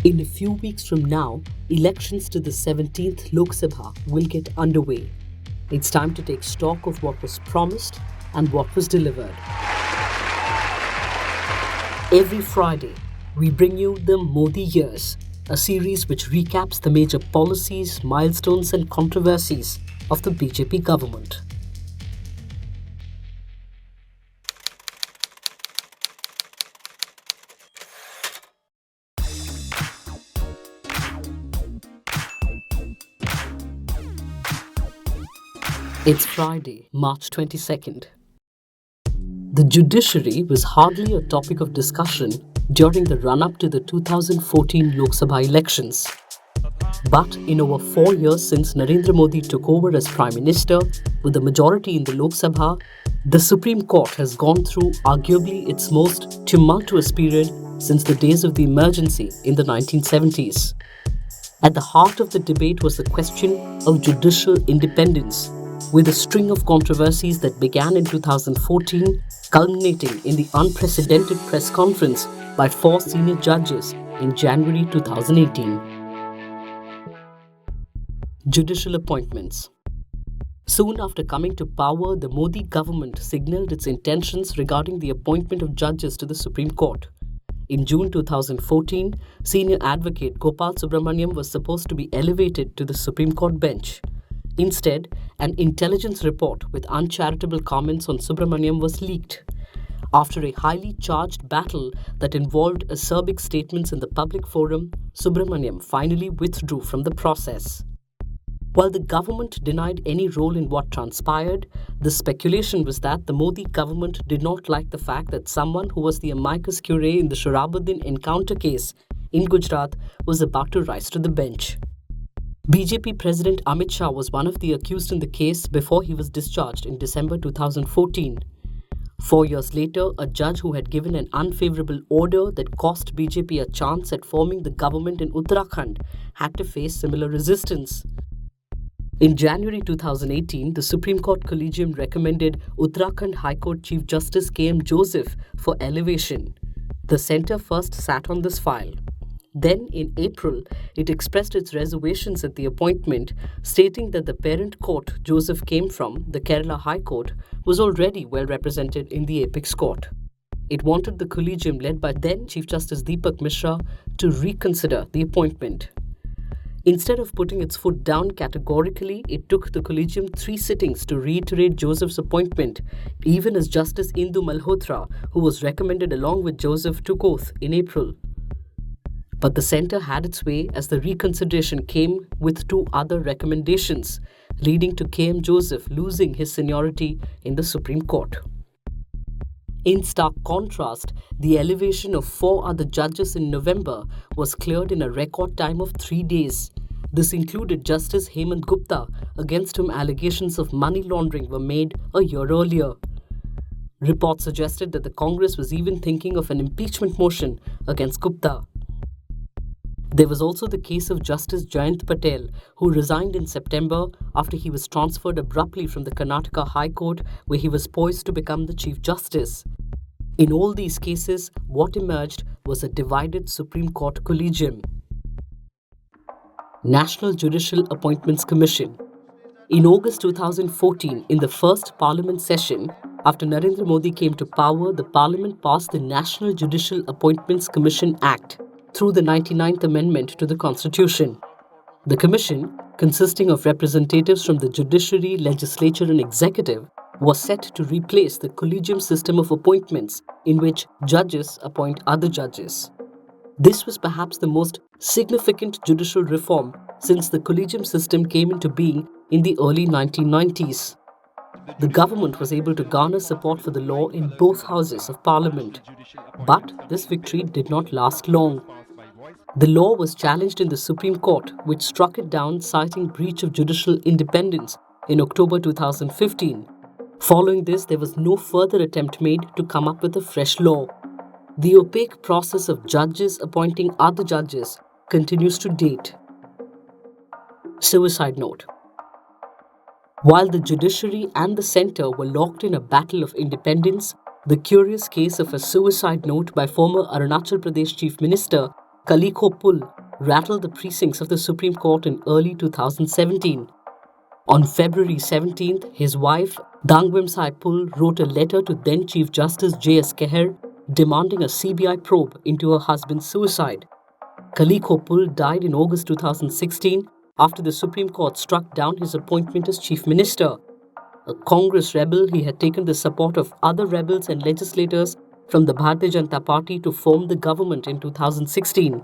In a few weeks from now, elections to the 17th Lok Sabha will get underway. It's time to take stock of what was promised and what was delivered. Every Friday, we bring you the Modi Years, a series which recaps the major policies, milestones, and controversies of the BJP government. It's Friday, March 22nd. The judiciary was hardly a topic of discussion during the run-up to the 2014 Lok Sabha elections. But in over 4 years since Narendra Modi took over as Prime Minister, with a majority in the Lok Sabha, the Supreme Court has gone through arguably its most tumultuous period since the days of the emergency in the 1970s. At the heart of the debate was the question of judicial independence, with a string of controversies that began in 2014, culminating in the unprecedented press conference by 4 senior judges in January 2018. Judicial Appointments. Soon after coming to power, the Modi government signalled its intentions regarding the appointment of judges to the Supreme Court. In June 2014, senior advocate Gopal Subramaniam was supposed to be elevated to the Supreme Court bench. Instead, an intelligence report with uncharitable comments on Subramaniam was leaked. After a highly charged battle that involved acerbic statements in the public forum, Subramaniam finally withdrew from the process. While the government denied any role in what transpired, the speculation was that the Modi government did not like the fact that someone who was the amicus curiae in the Sharabuddin encounter case in Gujarat was about to rise to the bench. BJP President Amit Shah was one of the accused in the case before he was discharged in December 2014. 4 years later, a judge who had given an unfavourable order that cost BJP a chance at forming the government in Uttarakhand had to face similar resistance. In January 2018, the Supreme Court Collegium recommended Uttarakhand High Court Chief Justice K.M. Joseph for elevation. The centre first sat on this file. Then, in April, it expressed its reservations at the appointment, stating that the parent court Joseph came from, the Kerala High Court, was already well represented in the apex court. It wanted the collegium led by then Chief Justice Deepak Mishra to reconsider the appointment. Instead of putting its foot down categorically, it took the collegium 3 sittings to reiterate Joseph's appointment, even as Justice Indu Malhotra, who was recommended along with Joseph, took oath in April. But the centre had its way as the reconsideration came with 2 other recommendations, leading to K.M. Joseph losing his seniority in the Supreme Court. In stark contrast, the elevation of 4 other judges in November was cleared in a record time of 3 days. This included Justice Hemant Gupta, against whom allegations of money laundering were made a year earlier. Reports suggested that the Congress was even thinking of an impeachment motion against Gupta. There was also the case of Justice Jayant Patel, who resigned in September after he was transferred abruptly from the Karnataka High Court, where he was poised to become the Chief Justice. In all these cases, what emerged was a divided Supreme Court collegium. National Judicial Appointments Commission. In August 2014, in the first Parliament session, after Narendra Modi came to power, the Parliament passed the National Judicial Appointments Commission Act through the 99th Amendment to the Constitution. The Commission, consisting of representatives from the judiciary, legislature and executive, was set to replace the collegium system of appointments in which judges appoint other judges. This was perhaps the most significant judicial reform since the collegium system came into being in the early 1990s. The government was able to garner support for the law in both houses of Parliament. But this victory did not last long. The law was challenged in the Supreme Court, which struck it down, citing breach of judicial independence in October 2015. Following this, there was no further attempt made to come up with a fresh law. The opaque process of judges appointing other judges continues to date. Suicide note. While the judiciary and the centre were locked in a battle of independence, the curious case of a suicide note by former Arunachal Pradesh Chief Minister Kaliko Pull rattled the precincts of the Supreme Court in early 2017. On February 17th, his wife, Dangwimsai Pull, wrote a letter to then Chief Justice J.S. Keher demanding a CBI probe into her husband's suicide. Kaliko Pull died in August 2016 after the Supreme Court struck down his appointment as Chief Minister. A Congress rebel, he had taken the support of other rebels and legislators from the Bharatiya Janata Party to form the government in 2016.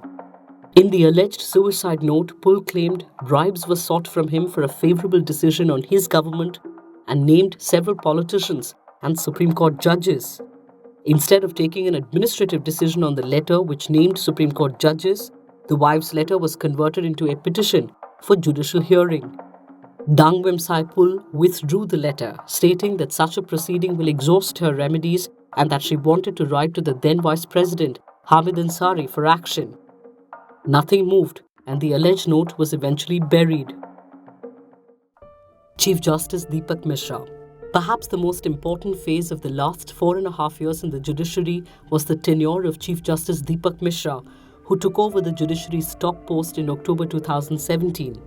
In the alleged suicide note, Pull claimed bribes were sought from him for a favorable decision on his government and named several politicians and Supreme Court judges. Instead of taking an administrative decision on the letter which named Supreme Court judges, the wife's letter was converted into a petition for judicial hearing. Dangwimsai Pull withdrew the letter, stating that such a proceeding will exhaust her remedies and that she wanted to write to the then Vice President, Hamid Ansari, for action. Nothing moved, and the alleged note was eventually buried. Chief Justice Deepak Mishra. Perhaps the most important phase of the last 4.5 years in the judiciary was the tenure of Chief Justice Deepak Mishra, who took over the judiciary's top post in October 2017.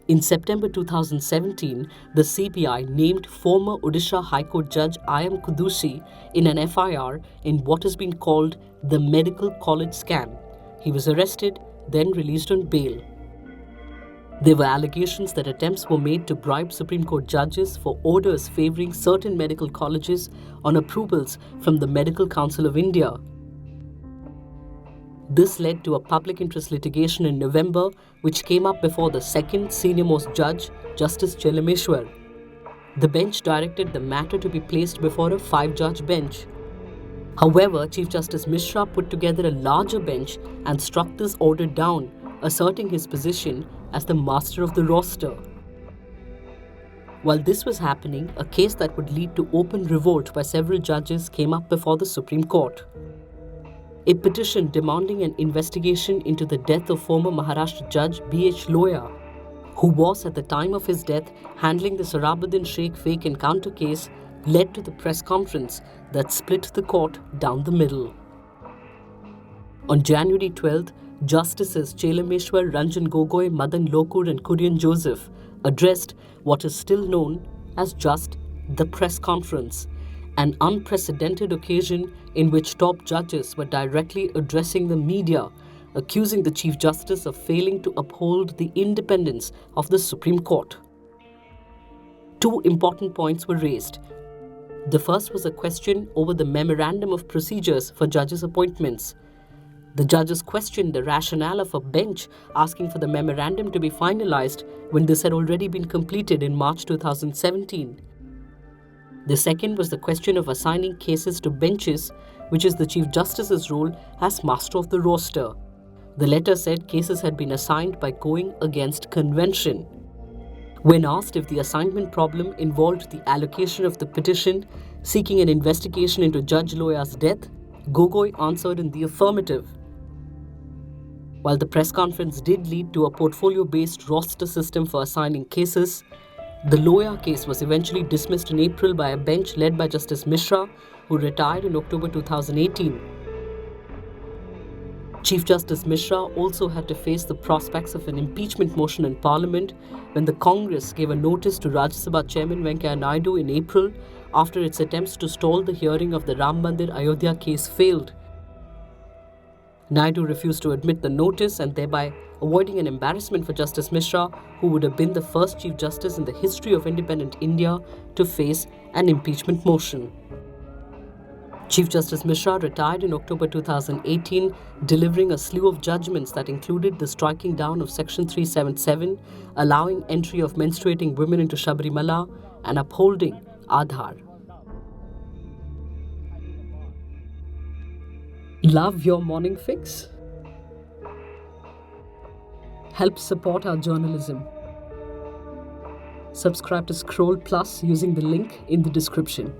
In September 2017, the CBI named former Odisha High Court Judge I.M. Kudusi in an FIR in what has been called the medical college scam. He was arrested, then released on bail. There were allegations that attempts were made to bribe Supreme Court judges for orders favouring certain medical colleges on approvals from the Medical Council of India. This led to a public interest litigation in November, which came up before the second senior-most judge, Justice Chelameshwar. The bench directed the matter to be placed before a 5-judge bench. However, Chief Justice Mishra put together a larger bench and struck this order down, asserting his position as the master of the roster. While this was happening, a case that would lead to open revolt by several judges came up before the Supreme Court. A petition demanding an investigation into the death of former Maharashtra Judge B.H. Loya, who was at the time of his death handling the Sohrabuddin Sheikh fake encounter case, led to the press conference that split the court down the middle. On January 12th, Justices Chelameshwar, Ranjan Gogoi, Madan Lokur and Kurian Joseph addressed what is still known as just the press conference, an unprecedented occasion in which top judges were directly addressing the media, accusing the Chief Justice of failing to uphold the independence of the Supreme Court. Two important points were raised. The first was a question over the memorandum of procedures for judges' appointments. The judges questioned the rationale of a bench asking for the memorandum to be finalized when this had already been completed in March 2017. The second was the question of assigning cases to benches, which is the Chief Justice's role as master of the roster. The letter said cases had been assigned by going against convention. When asked if the assignment problem involved the allocation of the petition seeking an investigation into Judge Loya's death, Gogoi answered in the affirmative. While the press conference did lead to a portfolio-based roster system for assigning cases, the Loya case was eventually dismissed in April by a bench led by Justice Mishra, who retired in October 2018. Chief Justice Mishra also had to face the prospects of an impeachment motion in Parliament when the Congress gave a notice to Rajya Sabha Chairman Venkaiah Naidu in April after its attempts to stall the hearing of the Ram Mandir Ayodhya case failed. Naidu refused to admit the notice and thereby avoiding an embarrassment for Justice Mishra, who would have been the first Chief Justice in the history of independent India to face an impeachment motion. Chief Justice Mishra retired in October 2018, delivering a slew of judgments that included the striking down of Section 377, allowing entry of menstruating women into Sabarimala, and upholding Aadhaar. Love your morning fix? Help support our journalism. Subscribe to Scroll Plus using the link in the description.